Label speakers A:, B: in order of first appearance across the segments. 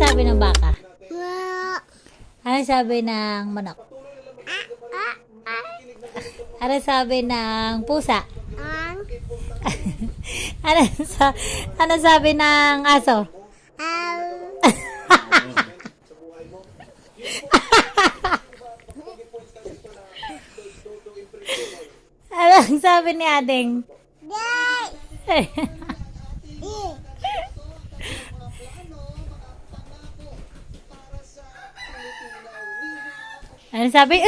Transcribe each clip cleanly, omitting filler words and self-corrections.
A: sabi ng baka? Ano sabi ng manok? Ano sabi ng pusa? Ano sabi ng aso? Ano sabi ni Ading? Ano sabi?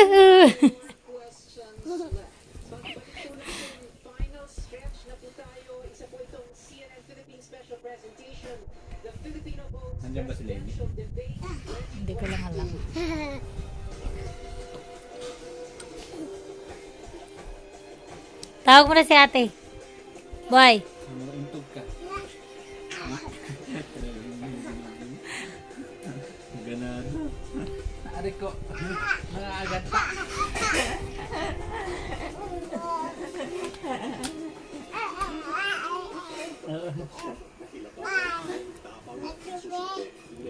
B: Nandiyan ba si Lenny?
A: Hindi ko lang alam. Tawag mo na si ate. Boy.
B: Untog ka. Ganado. Naari ko. Nakaagat pa.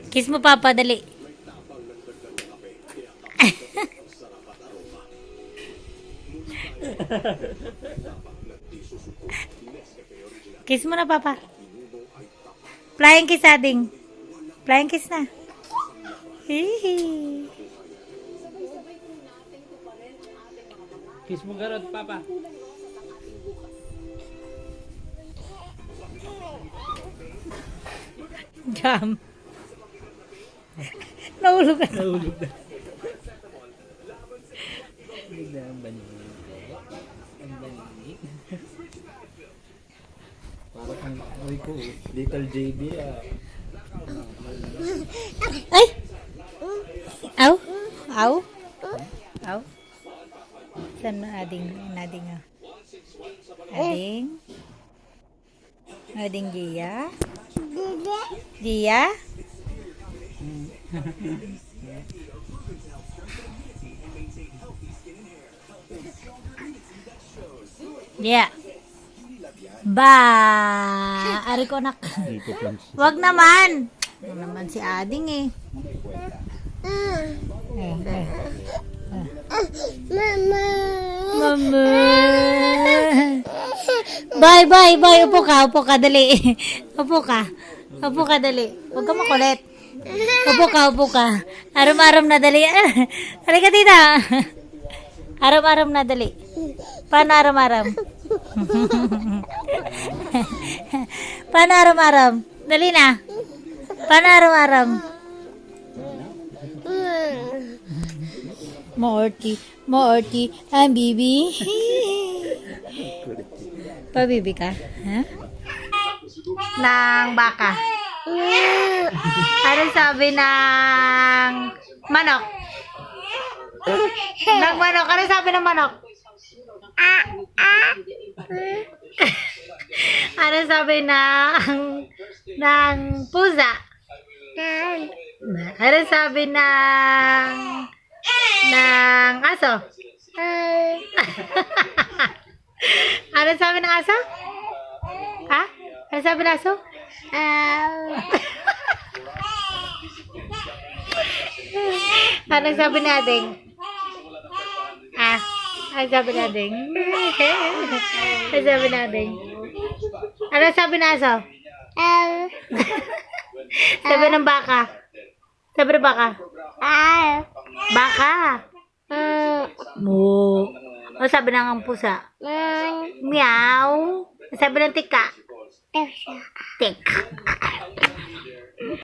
A: Kiss mo papa, dali. Kiss mo na papa. Flying kiss Ading. Flying kiss na. Hihi.
B: Kiss mo garot, papa.
A: Jam. Nahulog na.
B: Nahulog na. Ang banig. Ang banig. Parang ang amoy ko. Little Jayvee
A: Ay! Aw! Aw! Aw! Saan na Ading? Ading ah. Ading? Ading Gia? Gia? Dia. Ba, ari ko nak. Wag naman. Wag naman si Ading eh. Mama. Bye. Upo ka, dali. Upo ka, dali. Huwag ka makulit. Upo ka. Aram-aram na dali. Halika tita. Aram-aram na dali. Paano aram-aram? Paano aram-aram? Dali na. Paano aram-aram? Morty, ang bibi. Pabibi ka? Ha? Ng baka. Ano sabi ng manok? Ng manok. Ano sabi ng manok? Ano sabi ng pusa? Ano sabi ng aso? Ano sabi ng aso? Ha? Ano sabi ng aso? Ano sabi natin? Ano sabi natin? Ano sabi natin? Ano sabi ng aso? Sabi ng baka. Sabi ng baka. Baka. Mo. Ano sabi ng pusa? Meow. Sabi ng tika. Tik.